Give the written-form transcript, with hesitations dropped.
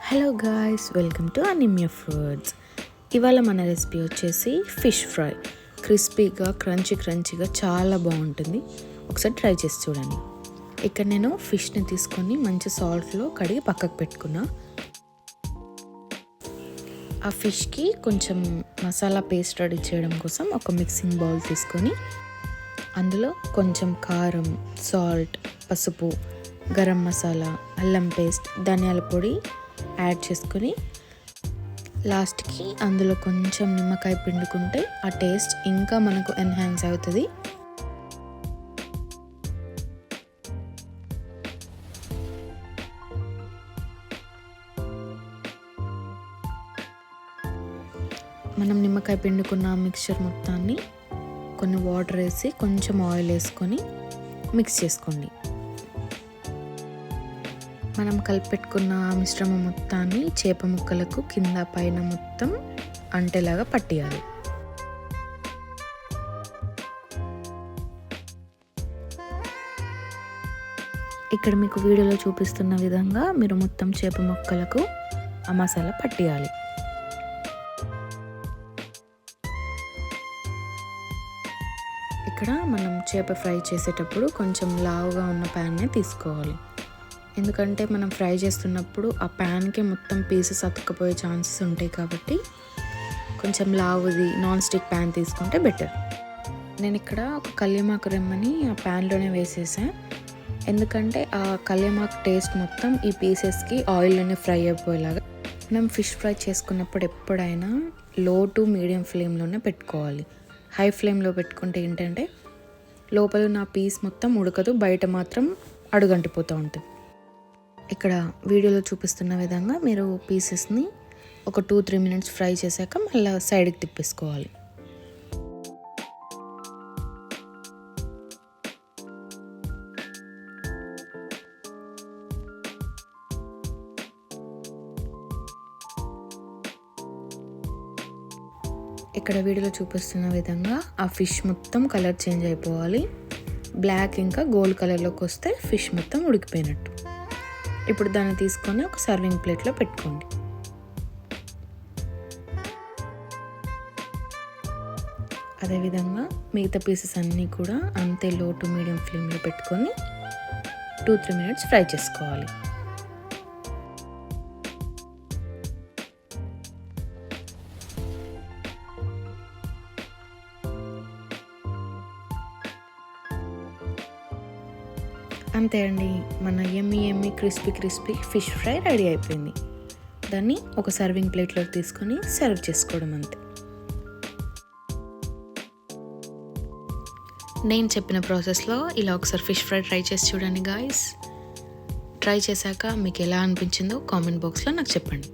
Hello guys, welcome to Animya foods. ఇవాళ మన recipe వచ్చేసి ఫిష్ ఫ్రై. క్రిస్పీగా క్రంచీగా చాలా బాగుంటుంది. ఒకసారి ట్రై చేసి చూడండి. ఇక్కడ నేను ఫిష్ని తీసుకొని మంచి సాల్ట్లో కడిగి పక్కకు పెట్టుకున్నా. ఆ ఫిష్కి కొంచెం మసాలా పేస్ట్ రెడీ చేయడం కోసం ఒక మిక్సింగ్ బౌల్ తీసుకొని అందులో కొంచెం కారం, సాల్ట్, పసుపు, గరం మసాలా, అల్లం పేస్ట్, ధనియాల పొడి యాడ్ చేసుకొని లాస్ట్కి అందులో కొంచెం నిమ్మకాయ పిండుకుంటే ఆ టేస్ట్ ఇంకా మనకు ఎన్హాన్స్ అవుతుంది. మనం నిమ్మకాయ పిండుకున్న మిక్చర్ మొత్తాన్ని కొన్ని వాటర్ వేసి కొంచెం ఆయిల్ వేసుకొని మిక్స్ చేసుకోండి. మనం కలిపెట్టుకున్న మిశ్రమం మొత్తాన్ని చేప ముక్కలకు కింద పైన మొత్తం అంటేలాగా పట్టియాలి. ఇక్కడ మీకు వీడియోలో చూపిస్తున్న విధంగా మీరు మొత్తం చేప ముక్కలకు ఆ మసాలా పట్టియాలి. ఇక్కడ మనం చేప ఫ్రై చేసేటప్పుడు కొంచెం లావుగా ఉన్న ప్యాన్నే తీసుకోవాలి. ఎందుకంటే మనం ఫ్రై చేస్తున్నప్పుడు ఆ ప్యాన్కి మొత్తం పీసెస్ అతుక్కపోయే ఛాన్సెస్ ఉంటాయి కాబట్టి కొంచెం లావుది నాన్ స్టిక్ ప్యాన్ తీసుకుంటే బెటర్. నేను ఇక్కడ ఒక కల్యమాకు రెమ్మని ఆ ప్యాన్లోనే వేసేసాను. ఎందుకంటే ఆ కల్యమాకు టేస్ట్ మొత్తం ఈ పీసెస్కి ఆయిల్లోనే ఫ్రై అయిపోయేలాగా. మనం ఫిష్ ఫ్రై చేసుకున్నప్పుడు ఎప్పుడైనా లో టు మీడియం ఫ్లేమ్లోనే పెట్టుకోవాలి. హై ఫ్లేమ్లో పెట్టుకుంటే ఏంటంటే లోపల నా పీస్ మొత్తం ఉడకదు, బయట మాత్రం అడుగంటిపోతూ ఉంటుంది. ఇక్కడ వీడియోలో చూపిస్తున్న విధంగా మీరు పీసెస్ని ఒక 2-3 మినిట్స్ ఫ్రై చేశాక మళ్ళీ సైడ్కి తిప్పేసుకోవాలి. ఇక్కడ వీడియోలో చూపిస్తున్న విధంగా ఆ ఫిష్ మొత్తం కలర్ చేంజ్ అయిపోవాలి. బ్లాక్ ఇంకా గోల్డ్ కలర్లోకి వస్తే ఫిష్ మొత్తం ఉడికిపోయినట్టు. ఇప్పుడు దాన్ని తీసుకొని ఒక సర్వింగ్ ప్లేట్లో పెట్టుకోండి. అదేవిధంగా మిగతా పీసెస్ అన్నీ కూడా అంతే లో టు మీడియం ఫ్లేమ్లో పెట్టుకొని 2-3 మినిట్స్ ఫ్రై చేసుకోవాలి. అంతే అండి, మన యమ్మీ క్రిస్పీ ఫిష్ ఫ్రై రెడీ అయిపోయింది. దాన్ని ఒక సర్వింగ్ ప్లేట్లోకి తీసుకొని సర్వ్ చేసుకోవడం అంతే. నేను చెప్పిన ప్రాసెస్లో ఇలా ఒకసారి ఫిష్ ఫ్రై ట్రై చేసి చూడండి గాయ్స్. ట్రై చేశాక మీకు ఎలా అనిపించిందో కామెంట్ బాక్స్లో నాకు చెప్పండి.